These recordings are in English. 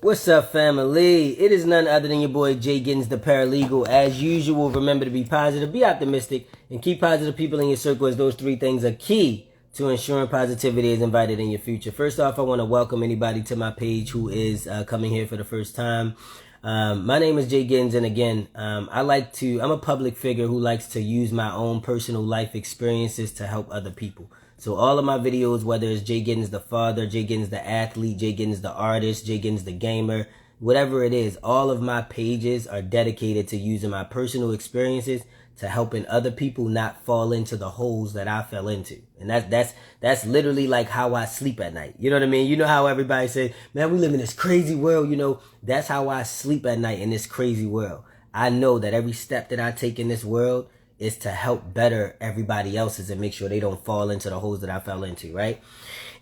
What's up, family? It is none other than your boy JGiddins, the paralegal. As usual, remember to be positive, be optimistic, and keep positive people in your circle, as those three things are key to ensuring positivity is invited in your future. First off, I want to welcome anybody to my page who is coming here for the first time. My name is JGiddins, and again, I'm a public figure who likes to use my own personal life experiences to help other people. So all of my videos, whether it's JGiddins the father, JGiddins the athlete, JGiddins the artist, JGiddins the gamer, whatever it is, all of my pages are dedicated to using my personal experiences to helping other people not fall into the holes that I fell into. And that's literally like how I sleep at night. You know what I mean? You know how everybody says, man, we live in this crazy world, that's how I sleep at night in this crazy world. I know that every step that I take in this world is to help better everybody else's and make sure they don't fall into the holes that I fell into, right?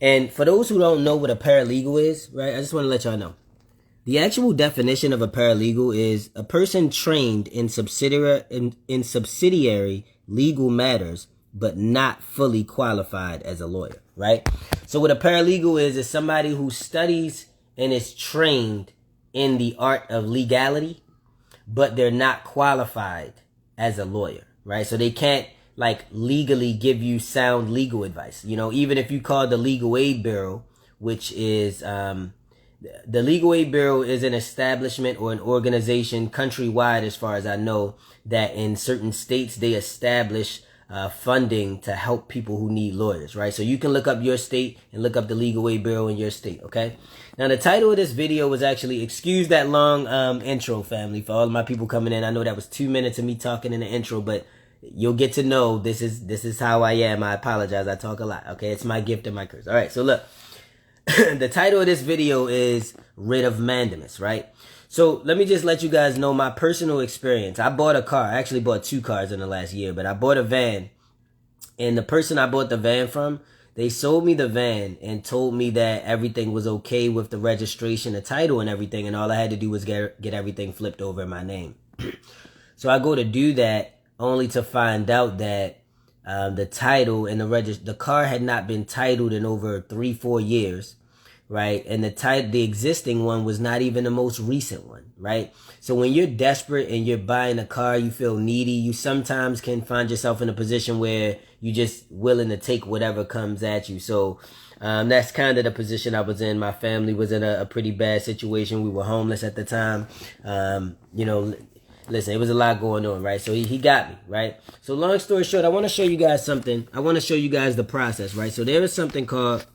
And for those who don't know what a paralegal is, right, I just want to let y'all know. The actual definition of a paralegal is a person trained in subsidiary legal matters, but not fully qualified as a lawyer, right? So what a paralegal is somebody who studies and is trained in the art of legality, but they're not qualified as a lawyer. Right? So they can't legally give you sound legal advice. Even if you call the Legal Aid Bureau, which is, the Legal Aid Bureau is an establishment or an organization countrywide, as far as I know, that in certain states they establish funding to help people who need lawyers, right? So you can look up your state and look up the Legal Aid Bureau in your state, okay? Now the title of this video was actually, excuse that long intro, family, for all of my people coming in. I know that was 2 minutes of me talking in the intro, but you'll get to know this is how I am. I apologize. I talk a lot, okay? It's my gift and my curse. All right, so look. The title of this video is writofmandamus, right? So let me just let you guys know my personal experience. I bought a car. I actually bought 2 cars in the last year, but I bought a van. And the person I bought the van from, they sold me the van and told me that everything was okay with the registration, the title and everything, and all I had to do was get everything flipped over in my name. So I go to do that only to find out that the title and the car had not been titled in over 3-4 years, right? And the existing one was not even the most recent one, right? So when you're desperate and you're buying a car, you feel needy, you sometimes can find yourself in a position where you're just willing to take whatever comes at you. So that's kind of the position I was in. My family was in a pretty bad situation. We were homeless at the time. Listen, it was a lot going on, right? So he got me, right? So long story short, I want to show you guys something. I want to show you guys the process, right? So there is something called,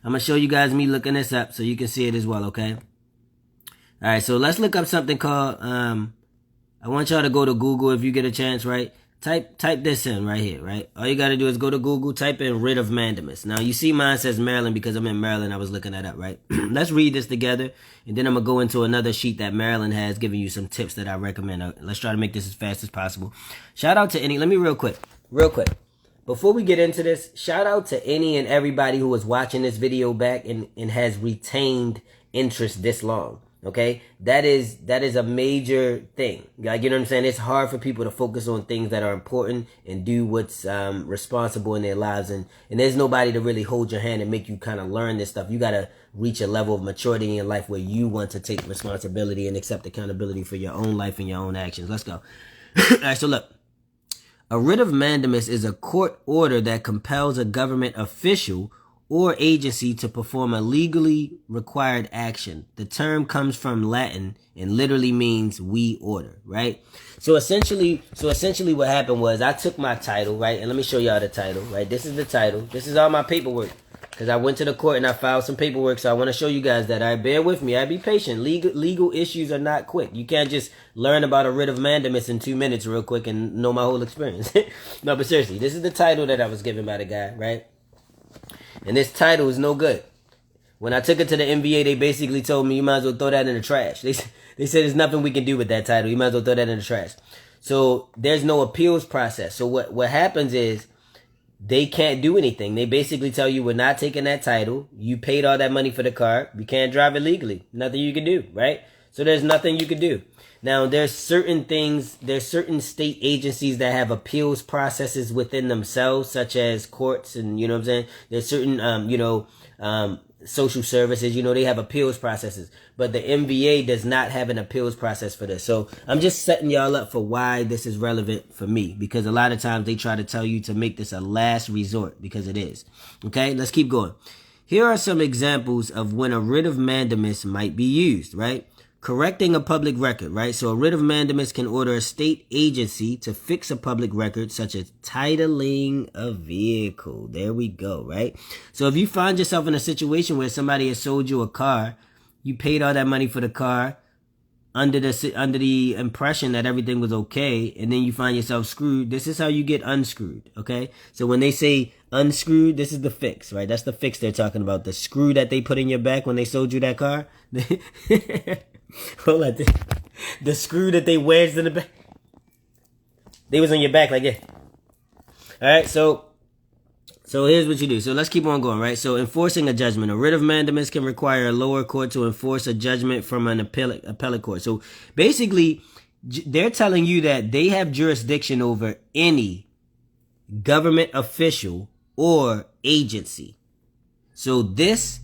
I'm going to show you guys me looking this up so you can see it as well, okay? All right, so let's look up something called, I want y'all to go to Google if you get a chance, right? Type this in right here, right? All you got to do is go to Google, type in writofmandamus. Now, you see mine says Maryland because I'm in Maryland. I was looking that up, right? Let's read this together, and then I'm going to go into another sheet that Maryland has, giving you some tips that I recommend. Let's try to make this as fast as possible. Shout out to let me real quick. Before we get into this, shout out to any and everybody who was watching this video back and has retained interest this long. Okay, that is a major thing. Like, you know what I'm saying? It's hard for people to focus on things that are important and do what's responsible in their lives, and there's nobody to really hold your hand and make you kind of learn this stuff. You gotta reach a level of maturity in your life where you want to take responsibility and accept accountability for your own life and your own actions. Let's go. All right, so look. A writ of mandamus is a court order that compels a government official or agency to perform a legally required action. The term comes from Latin and literally means we order, right? So essentially what happened was I took my title, right? And let me show y'all the title, right? This is the title. This is all my paperwork because I went to the court and I filed some paperwork. So I want to show you guys that. All right, bear with me. Be patient. Legal issues are not quick. You can't just learn about a writ of mandamus in 2 minutes real quick and know my whole experience. No, but seriously, this is the title that I was given by the guy, right? And this title is no good. When I took it to the NBA, they basically told me, you might as well throw that in the trash. They said there's nothing we can do with that title. You might as well throw that in the trash. So there's no appeals process. So what happens is they can't do anything. They basically tell you, we're not taking that title. You paid all that money for the car. You can't drive it legally. Nothing you can do, right? So there's nothing you can do. Now, there's certain state agencies that have appeals processes within themselves, such as courts, and you know what I'm saying? There's certain, social services, they have appeals processes, but the MVA does not have an appeals process for this. So I'm just setting y'all up for why this is relevant for me, because a lot of times they try to tell you to make this a last resort, because it is. Okay, let's keep going. Here are some examples of when a writ of mandamus might be used, right? Correcting a public record, right? So a writ of mandamus can order a state agency to fix a public record, such as titling a vehicle. There we go, right? So if you find yourself in a situation where somebody has sold you a car, you paid all that money for the car under the impression that everything was okay, and then you find yourself screwed, this is how you get unscrewed, okay? So when they say unscrewed, this is the fix, right? That's the fix they're talking about. The screw that they put in your back when they sold you that car. Hold on. The screw that they wedged in the back. They was on your back like that. Alright, so here's what you do. So let's keep on going, right? So enforcing a judgment. A writ of mandamus can require a lower court to enforce a judgment from an appellate court. So basically, they're telling you that they have jurisdiction over any government official or agency. So this,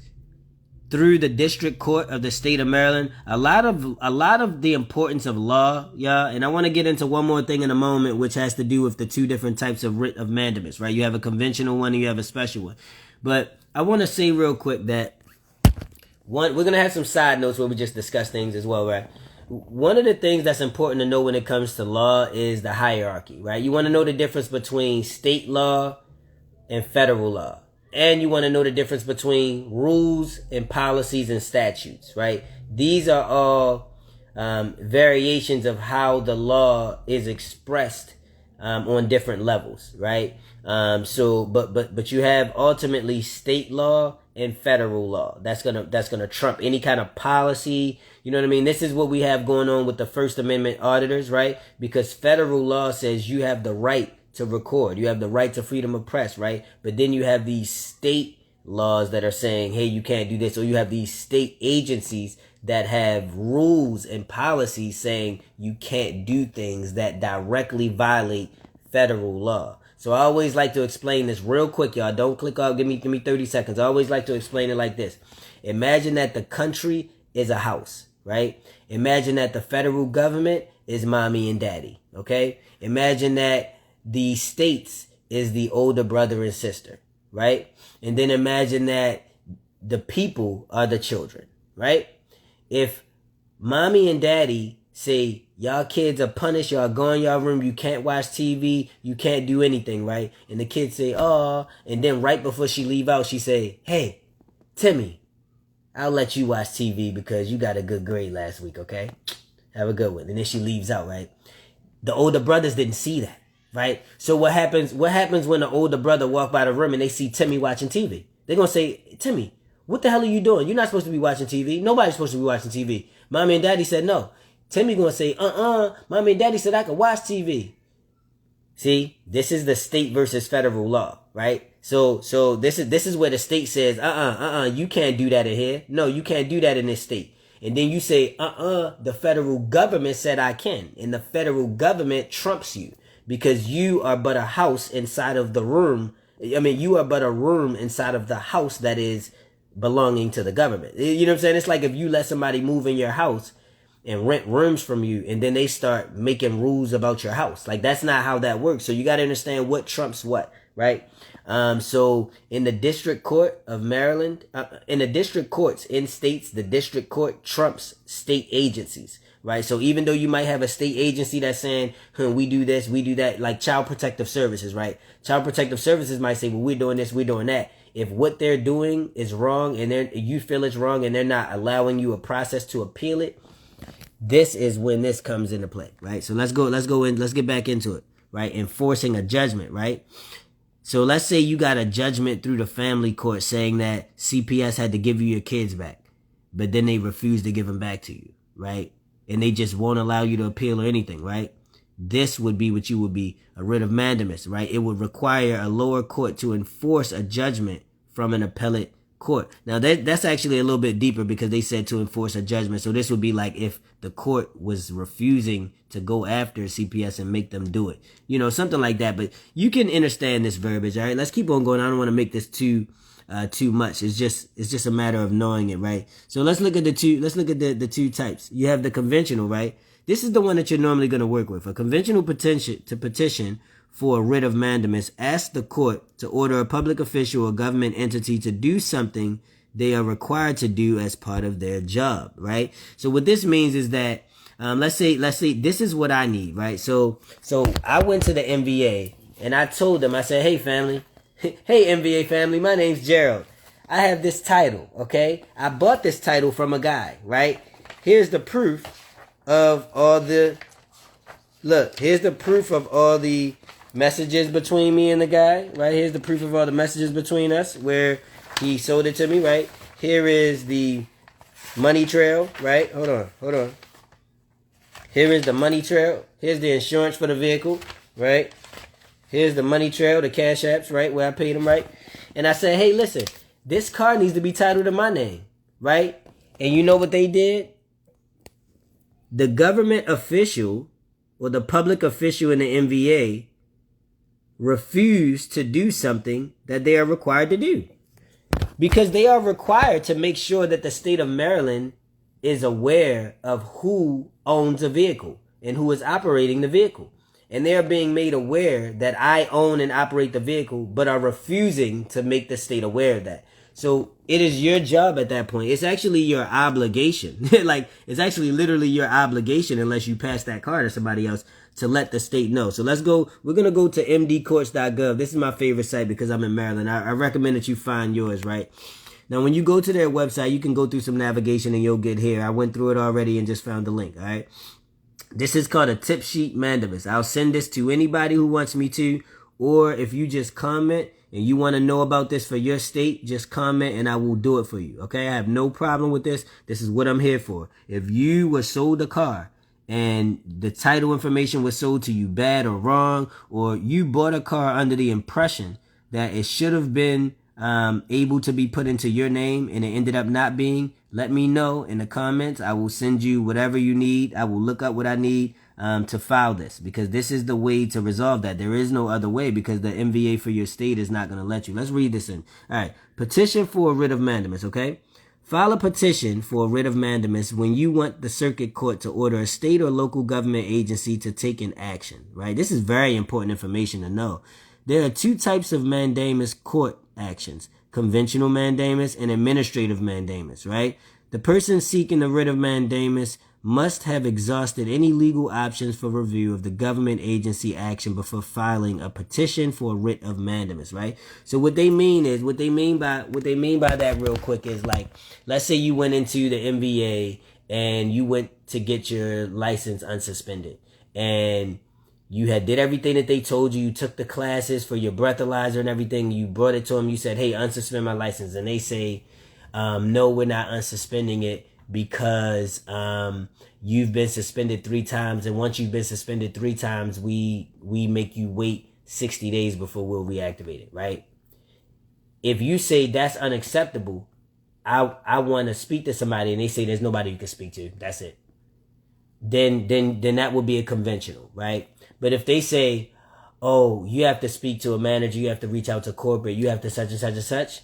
through the district court of the state of Maryland, a lot of the importance of law, y'all, and I want to get into one more thing in a moment, which has to do with the two different types of writ of mandamus, right? You have a conventional one and you have a special one. But I want to say real quick that we're going to have some side notes where we just discuss things as well, right? One of the things that's important to know when it comes to law is the hierarchy, right? You want to know the difference between state law and federal law. And you want to know the difference between rules and policies and statutes, right? These are all variations of how the law is expressed on different levels, right? But you have ultimately state law and federal law. That's gonna trump any kind of policy. You know what I mean? This is what we have going on with the First Amendment auditors, right? Because federal law says you have the right to record. You have the right to freedom of press, right? But then you have these state laws that are saying, hey, you can't do this. Or you have these state agencies that have rules and policies saying you can't do things that directly violate federal law. So I always like to explain this real quick, y'all. Don't click off. Give me 30 seconds. I always like to explain it like this. Imagine that the country is a house, right? Imagine that the federal government is mommy and daddy, okay? Imagine that the states is the older brother and sister, right? And then imagine that the people are the children, right? If mommy and daddy say, y'all kids are punished, y'all go in y'all room, you can't watch TV, you can't do anything, right? And the kids say, oh, and then right before she leave out, she say, hey, Timmy, I'll let you watch TV because you got a good grade last week, okay? Have a good one. And then she leaves out, right? The older brothers didn't see that. Right? So what happens when the older brother walk by the room and they see Timmy watching TV? They're going to say, Timmy, what the hell are you doing? You're not supposed to be watching TV. Nobody's supposed to be watching TV. Mommy and daddy said no. Timmy going to say, Mommy and daddy said I could watch TV. See, this is the state versus federal law, right? So this is where the state says, you can't do that in here. No, you can't do that in this state. And then you say, the federal government said I can. And the federal government trumps you. Because you are but a house inside of the room. I mean, you are but a room inside of the house that is belonging to the government. You know what I'm saying? It's like if you let somebody move in your house and rent rooms from you, and then they start making rules about your house. Like, that's not how that works. So you got to understand what trumps what, right? So in the district court of Maryland, in the district courts in states, the district court trumps state agencies. Right. So even though you might have a state agency that's saying, we do this, we do that, like Child Protective Services, right? Child Protective Services might say, well, we're doing this, we're doing that. If what they're doing is wrong and you feel it's wrong and they're not allowing you a process to appeal it, this is when this comes into play, right? So let's get back into it, right? Enforcing a judgment, right? So let's say you got a judgment through the family court saying that CPS had to give you your kids back, but then they refused to give them back to you, right? And they just won't allow you to appeal or anything, right? This would be what you would be a writ of mandamus, right? It would require a lower court to enforce a judgment from an appellate court. Now that's actually a little bit deeper because they said to enforce a judgment. So this would be like if the court was refusing to go after CPS and make them do it, something like that. But you can understand this verbiage. All right, let's keep on going. I don't want to make this too too much. It's just a matter of knowing it, right? So let's look at the two types. You have the conventional, right? This is the one that you're normally going to work with. A conventional petition for a writ of mandamus asks the court to order a public official or government entity to do something they are required to do as part of their job, right? So what this means is that, let's say this is what I need, right? So I went to the MVA and I told them, I said, hey family, hey MVA family, my name's Gerald. I have this title, okay? I bought this title from a guy, right? Here's the proof of all the, here's the proof of all the messages between me and the guy, right? Here's the proof of all the messages between us where he sold it to me, right? Here is the money trail, right? Hold on. Here is the money trail. Here's the insurance for the vehicle, right? Here's the money trail, the cash apps, right? Where I paid him, right? And I said, hey, listen, this car needs to be titled in my name, right? And you know what they did? The government official or the public official in the MVA refused to do something that they are required to do. Because they are required to make sure that the state of Maryland is aware of who owns a vehicle and who is operating the vehicle. And they are being made aware that I own and operate the vehicle, but are refusing to make the state aware of that. So it is your job at that point. It's actually your obligation. Like, it's actually literally your obligation, unless you pass that car to somebody else, to let the state know. So let's go. We're going to go to mdcourts.gov. This is my favorite site because I'm in Maryland. I recommend that you find yours, right? Now, when you go to their website, you can go through some navigation and you'll get here. I went through it already and just found the link, all right? This is called a tip sheet mandamus. I'll send this to anybody who wants me to, or if you just comment and you want to know about this for your state, just comment and I will do it for you, okay? I have no problem with this. This is what I'm here for. If you were sold a car and the title information was sold to you bad or wrong, or you bought a car under the impression that it should have been able to be put into your name and it ended up not being, let me know in the comments. I will send you whatever you need. I will look up what I need to file this, because this is the way to resolve that. There is no other way, because the MVA for your state is not going to let you. Let's read this in. All right. Petition for a writ of mandamus, okay? File a petition for a writ of mandamus when you want the circuit court to order a state or local government agency to take an action, right? This is very important information to know. There are two types of mandamus court actions: conventional mandamus and administrative mandamus, right? The person seeking the writ of mandamus must have exhausted any legal options for review of the government agency action before filing a petition for a writ of mandamus, right? So what they mean by that real quick is, like, let's say you went into the MVA and you went to get your license unsuspended, and you had did everything that they told you. You took the classes for your breathalyzer and everything. You brought it to them. You said, hey, unsuspend my license. And they say, no, we're not unsuspending it because you've been suspended 3 times. And once you've been suspended 3 times, we make you wait 60 days before we'll reactivate it, right? If you say that's unacceptable, I want to speak to somebody and they say there's nobody you can speak to, that's it. Then that would be a conventional, right? But if they say, oh, you have to speak to a manager, you have to reach out to corporate, you have to such and such and such,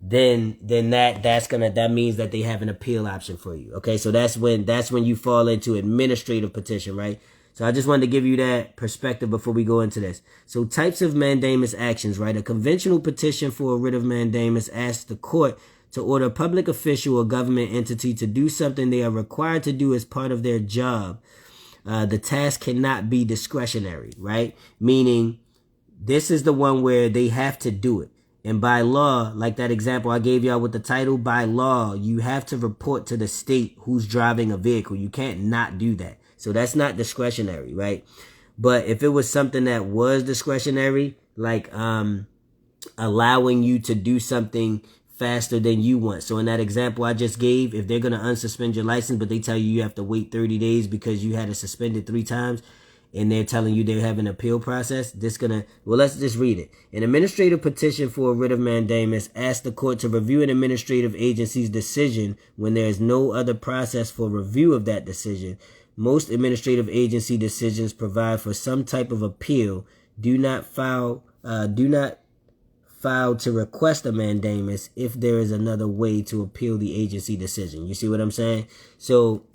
then that means that they have an appeal option for you. Okay, so that's when you fall into administrative petition, right? So I just wanted to give you that perspective before we go into this. So types of mandamus actions, right? A conventional petition for a writ of mandamus asks the court to order a public official or government entity to do something they are required to do as part of their job. The task cannot be discretionary, right? Meaning this is the one where they have to do it. And by law, like that example I gave y'all with the title, by law, you have to report to the state who's driving a vehicle. You can't not do that. So that's not discretionary, right? But if it was something that was discretionary, like allowing you to do something faster than you want. So in that example I just gave, if they're going to unsuspend your license, but they tell you you have to wait 30 days because you had it suspended 3 times, and they're telling you they have an appeal process, let's just read it. An administrative petition for a writ of mandamus asks the court to review an administrative agency's decision when there is no other process for review of that decision. Most administrative agency decisions provide for some type of appeal. Do not file filed to request a mandamus if there is another way to appeal the agency decision. You see what I'm saying? So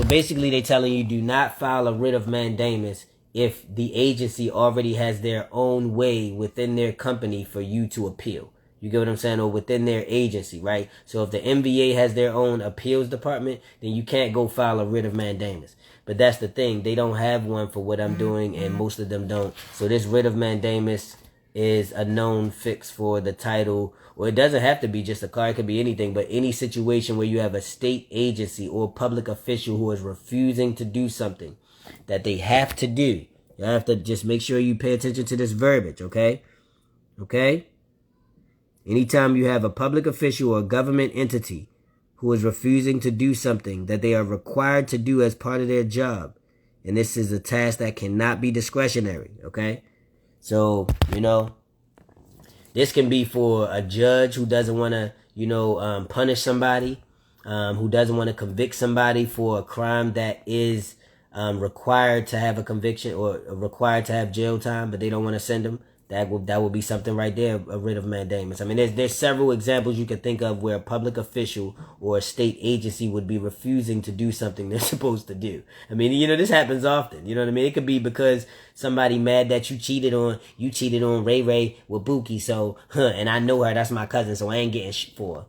basically they're telling you do not file a writ of mandamus if the agency already has their own way within their company for you to appeal. You get what I'm saying? Or within their agency, right? So if the MVA has their own appeals department, then you can't go file a writ of mandamus. But that's the thing. They don't have one for what I'm doing, and most of them don't. So this writ of mandamus is a known fix for the title, or it doesn't have to be just a car. It could be anything, but any situation where you have a state agency or public official who is refusing to do something that they have to do. You have to just make sure you pay attention to this verbiage, okay? Okay? Anytime you have a public official or a government entity who is refusing to do something that they are required to do as part of their job, and this is a task that cannot be discretionary, okay? So, this can be for a judge who doesn't want to, punish somebody, who doesn't want to convict somebody for a crime that is required to have a conviction or required to have jail time, but they don't want to send them. That would be something right there, a writ of mandamus. I mean, there's several examples you can think of where a public official or a state agency would be refusing to do something they're supposed to do. I mean, this happens often. You know what I mean? It could be because somebody mad that you cheated on Ray Ray with Buki, so, and I know her, that's my cousin, so I ain't getting shit for her.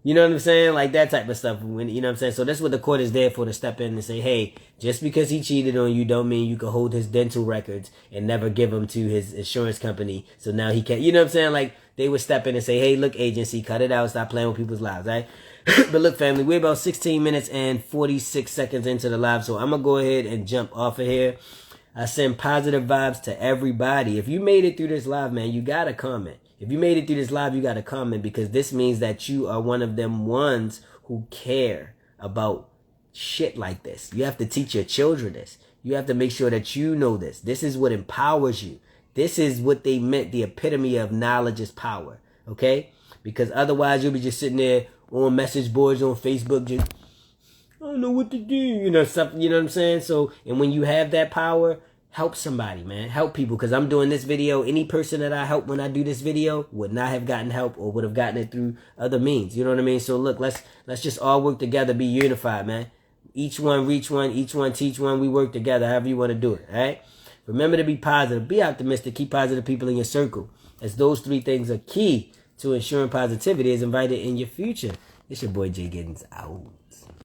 You know what I'm saying? Like that type of stuff. You know what I'm saying? So that's what the court is there for, to step in and say, hey, just because he cheated on you don't mean you can hold his dental records and never give them to his insurance company. So now he can't, you know what I'm saying? Like they would step in and say, hey, look, agency, cut it out. Stop playing with people's lives, right? But look, family, we're about 16 minutes and 46 seconds into the live. So I'm going to go ahead and jump off of here. I send positive vibes to everybody. If you made it through this live, man, you got to comment. If you made it through this live, you got to comment, because this means that you are one of them ones who care about shit like this. You have to teach your children this. You have to make sure that you know this. This is what empowers you. This is what they meant. The epitome of knowledge is power. Okay? Because otherwise you'll be just sitting there on message boards on Facebook just, I don't know what to do. Something, you know what I'm saying? So, and when you have that power, help somebody, man. Help people, because I'm doing this video. Any person that I help when I do this video would not have gotten help or would have gotten it through other means. You know what I mean? So look, let's just all work together, be unified, man. Each one reach one, each one teach one. We work together, however you want to do it, all right? Remember to be positive, be optimistic, keep positive people in your circle, as those three things are key to ensuring positivity is invited in your future. It's your boy JGiddins out.